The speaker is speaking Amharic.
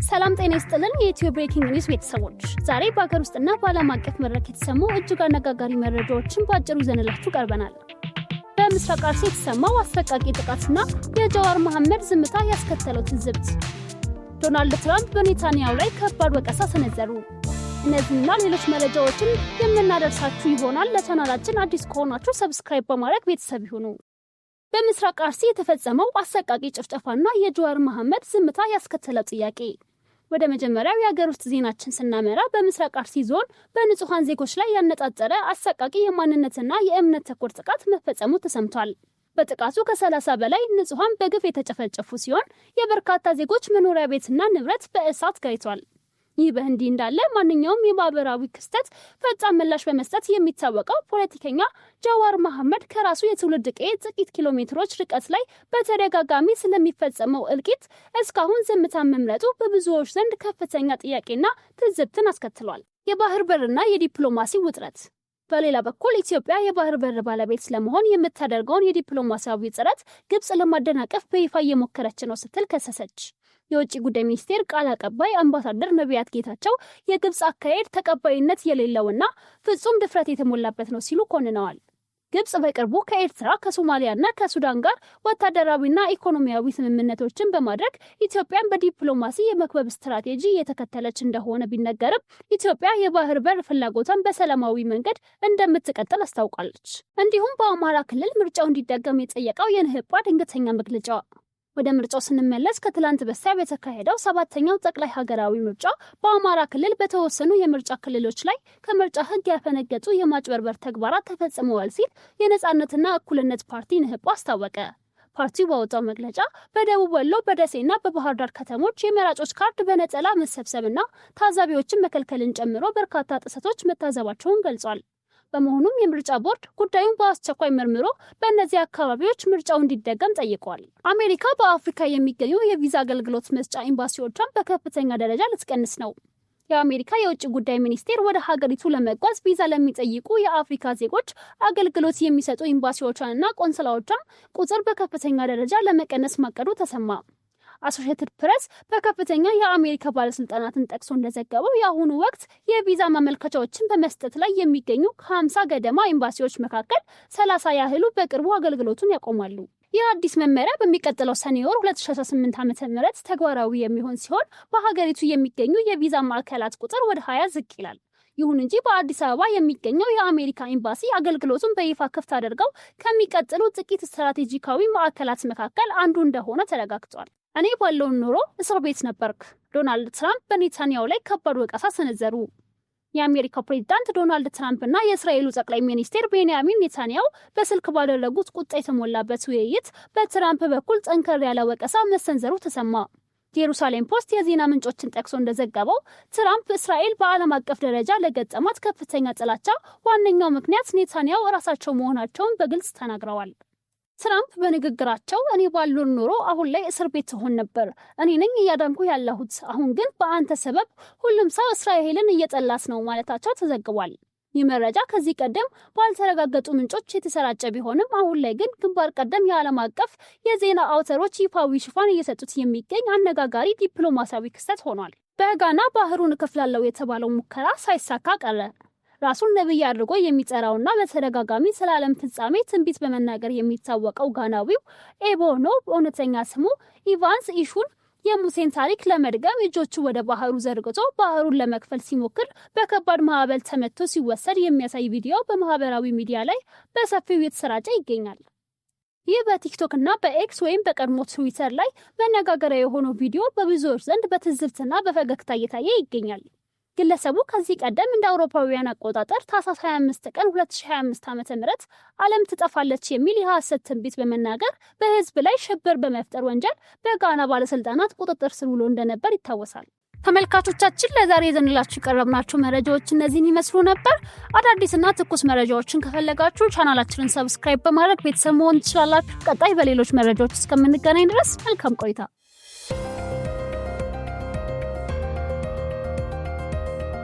ሰላም ጤና ይስጥልን የኢትዮ ብሬኪንግ ኒውስ ቤተሰቦች፣ ዛሬ በአገር ውስጥና በዓለም አቀፍ መድረክ የተሰሙ እጅግ አነጋጋሪ መረጃዎችን በአጭሩ ይዘንላችሁ ቀርበናል። በምስራቅ አርሲ የተሰማው አሰቃቂ ጥቃትና የጃዋር መሐመድ ዝምታ ያስከተለው ትዝብት፣ ዶናልድ ትራምፕ በኔታንያሁ ላይ ከባድ ወቀሳ ሰነዘሩ። እነዚህና ሌሎች መረጃዎችን የምናደርሳችሁ ይሆናል። ለቻናላችን አዲስ ከሆናችሁ ሰብስክራይብ በማድረግ ቤተሰብ ይሁኑ። በምስራቅ አርሲ የተፈጸመው አሰቃቂ ጭፍጨፋና የጃዋር መሐመድ ዝምታ ያስከተለው ጥያቄ። ወደ መጀመሪያው የሀገር ውስጥ ዜናችን ስናመራ በምስራቅ አርሲ ዞን በንጹሃን ዜጎች ላይ ያነጣጠረ አሰቃቂ የማንነትና የእምነት ተኮር ጥቃት መፈጸሙ ተሰምቷል። በጥቃቱ ከ30 በላይ ንጹሃን በግፍ የተጨፈጨፉ ሲሆን የበርካታ ዜጎች መኖሪያ ቤትና ንብረት በእሳት ጋይቷል። ይህ በእንዲህ እንዳለ ማንኛውም የማህበራዊ ክስተት ፈጣን ምላሽ በመስጠት የሚታወቀው ፖለቲከኛ ጃዋር መሐመድ ከራሱ የትውልድ ቀዬ ጥቂት ኪሎ ሜትሮች ርቀት ላይ በተደጋጋሚ ስለሚፈጸመው እልቂት እስካሁን ዝምታ መምረጡ በብዙዎች ዘንድ ከፍተኛ ጥያቄና ትዝብትን አስከትሏል። የባህር በርና የዲፕሎማሲ ውጥረት። በሌላ በኩል ኢትዮጵያ የባህር በር ባለቤት ለመሆን የምታደርገውን የዲፕሎማሲያዊ ጥረት ግብጽ ለማደናቀፍ በይፋ እየሞከረች ነው ስትል ከሰሰች። የውጭ ጉዳይ ሚኒስቴር ቃል አቀባይ አምባሳደር ነቢያት ጌታቸው የግብጽ አካሄድ ተቀባይነት የሌለውና ፍጹም ድፍረት የተሞላበት ነው ሲሉ ኮንነዋል። ግብጽ በቅርቡ ከኤርትራ ከሶማሊያና ከሱዳን ጋር ወታደራዊና ኢኮኖሚያዊ ስምምነቶችን በማድረግ ኢትዮጵያን በዲፕሎማሲ የመክበብ ስትራቴጂ የተከተለች እንደሆነ ቢነገርም ኢትዮጵያ የባህር በር ፍላጎቷን በሰላማዊ መንገድ እንደምትቀጥል አስታውቃለች። እንዲሁም በአማራ ክልል ምርጫው እንዲደገም የጠየቀው የንህባ ድንገተኛ መግለጫ። ወደ ምርጫው ስንመለስ ከትላንት በስቲያ በተካሄደው 7ኛው ጠቅላይ ሀገራዊ ምርጫ በአማራ ክልል በተወሰኑ የምርጫ ክልሎች ላይ ከምርጫ ሕግ ያፈነገጡ የማጭበርበር ተግባራት ተፈጽመዋል ሲል የነጻነትና እኩልነት ፓርቲ ንህባ አስታወቀ። ፓርቲው ባወጣው መግለጫ በደቡብ ወሎ በደሴና በባህር ዳር ከተሞች የመራጮች ካርድ በነጠላ መሰብሰብና ታዛቢዎችን መከልከልን ጨምሮ በርካታ ጥሰቶች መታዘባቸውን ገልጿል። በመሆኑም የምርጫ ቦርድ ጉዳዩን በአስቸኳይ መርምሮ በእነዚህ አካባቢዎች ምርጫው እንዲደገም ጠይቋል። አሜሪካ በአፍሪካ የሚገኙ የቪዛ አገልግሎት መስጫ ኤምባሲዎቿን በከፍተኛ ደረጃ ልትቀንስ ነው። የአሜሪካ የውጭ ጉዳይ ሚኒስቴር ወደ ሀገሪቱ ለመጓዝ ቪዛ ለሚጠይቁ የአፍሪካ ዜጎች አገልግሎት የሚሰጡ ኤምባሲዎቿንና ቆንስላዎቿን ቁጥር በከፍተኛ ደረጃ ለመቀነስ ማቀዱ ተሰማ። አሶሺየትድ ፕሬስ በከፍተኛ የአሜሪካ ባለስልጣናትን ጠቅሶ እንደዘገበው የአሁኑ ወቅት የቪዛ ማመልከቻዎችን በመስጠት ላይ የሚገኙ ከ50 ገደማ ኤምባሲዎች መካከል 30 ያህሉ በቅርቡ አገልግሎቱን ያቆማሉ። ይህ አዲስ መመሪያ በሚቀጥለው ሰኔ ወር 2018 ዓ.ም ተግባራዊ የሚሆን ሲሆን በሀገሪቱ የሚገኙ የቪዛ ማዕከላት ቁጥር ወደ 20 ዝቅ ይላል። ይሁን እንጂ በአዲስ አበባ የሚገኘው የአሜሪካ ኤምባሲ አገልግሎቱን በይፋ ክፍት አድርገው ከሚቀጥሉ ጥቂት ስትራቴጂካዊ ማዕከላት መካከል አንዱ እንደሆነ ተረጋግጧል። እኔ ባለውን ኑሮ እስር ቤት ነበርክ። ዶናልድ ትራምፕ በኔታንያሁ ላይ ከባድ ወቀሳ ሰነዘሩ። የአሜሪካው ፕሬዝዳንት ዶናልድ ትራምፕ እና የእስራኤሉ ጠቅላይ ሚኒስቴር ቤንያሚን ኔታንያሁ በስልክ ባደረጉት ቁጣ የተሞላበት ውይይት በትራምፕ በኩል ጠንከር ያለ ወቀሳ መሰንዘሩ ተሰማ። የኢየሩሳሌም ፖስት የዜና ምንጮችን ጠቅሶ እንደዘገበው ትራምፕ እስራኤል በዓለም አቀፍ ደረጃ ለገጠማት ከፍተኛ ጥላቻ ዋነኛው ምክንያት ኔታንያሁ ራሳቸው መሆናቸውን በግልጽ ተናግረዋል። ትራምፕ በንግግራቸው እኔ ባሉን ኖሮ አሁን ላይ እስር ቤት ትሆን ነበር። እኔ ነኝ እያዳንኩ ያለሁት። አሁን ግን በአንተ ሰበብ ሁሉም ሰው እስራኤልን እየጠላት ነው ማለታቸው ተዘግቧል። ይህ መረጃ ከዚህ ቀደም ባልተረጋገጡ ምንጮች የተሰራጨ ቢሆንም አሁን ላይ ግን ግንባር ቀደም የዓለም አቀፍ የዜና አውታሮች ይፋዊ ሽፋን እየሰጡት የሚገኝ አነጋጋሪ ዲፕሎማሲያዊ ክስተት ሆኗል። በጋና ባህሩን እከፍላለሁ የተባለው ሙከራ ሳይሳካ ቀረ። ራሱን ነብይ አድርጎ የሚጠራውና በተደጋጋሚ ስለ ዓለም ፍጻሜ ትንቢት በመናገር የሚታወቀው ጋናዊው ኤቦኖ በእውነተኛ ስሙ ኢቫንስ ኢሹን የሙሴን ታሪክ ለመድገም እጆቹ ወደ ባህሩ ዘርግቶ ባህሩን ለመክፈል ሲሞክር በከባድ ማዕበል ተመቶ ሲወሰድ የሚያሳይ ቪዲዮ በማህበራዊ ሚዲያ ላይ በሰፊው እየተሰራጨ ይገኛል። ይህ በቲክቶክ እና በኤክስ ወይም በቀድሞ ትዊተር ላይ መነጋገሪያ የሆነው ቪዲዮ በብዙዎች ዘንድ በትዝብትና በፈገግታ እየታየ ይገኛል። ግለሰቡ ከዚህ ቀደም እንደ አውሮፓውያን አቆጣጠር ታህሳስ 25 ቀን 2025 ዓ.ም ዓለም ትጠፋለች የሚል የሐሰት ትንቢት በመናገር በህዝብ ላይ ሽብር በመፍጠር ወንጀል በጋና ባለስልጣናት ቁጥጥር ስር ውሎ እንደነበር ይታወሳል። ተመልካቾቻችን ለዛሬ ይዘንላችሁ የቀረብናቸው መረጃዎች እነዚህን ይመስሉ ነበር። አዳዲስና ትኩስ መረጃዎችን ከፈለጋችሁ ቻናላችንን ሰብስክራይብ በማድረግ ቤተሰብ መሆን ትችላላችሁ። ቀጣይ በሌሎች መረጃዎች እስከምንገናኝ ድረስ መልካም ቆይታ።